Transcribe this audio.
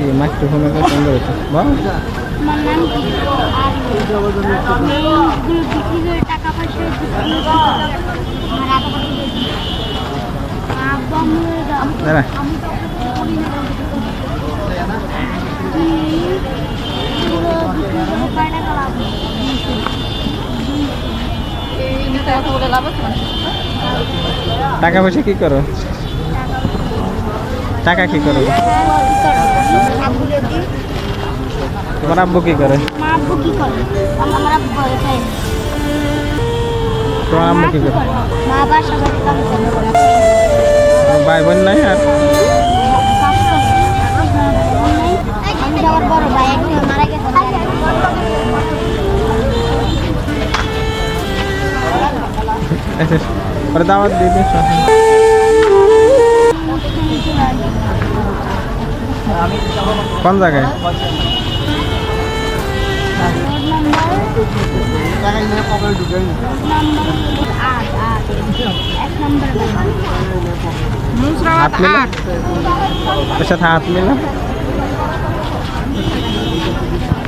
এই মাইক্রোফোনের কাছে সুন্দর হচ্ছে বাহ। আমার নাম কি? আর এইগুলো বিক্রি করে টাকা পয়সা দাঁড়া টাকা পয়সা কি করো? টাকা কি করো? তোমার আব্বু কি করে? আমার আব্বু কি করে? আমার আব্বু তোমার আম্মু কি করে? মা বাসা বাড়ি কাম করে। ভাই বোন নাই আর? আমি আমার বড় ভাই একজন মারা গেছে। পরে দাওয়াত দিয়ে দিস। কোন জায়গায়? হাত মিলা? ওর সাথে হাত মিলা?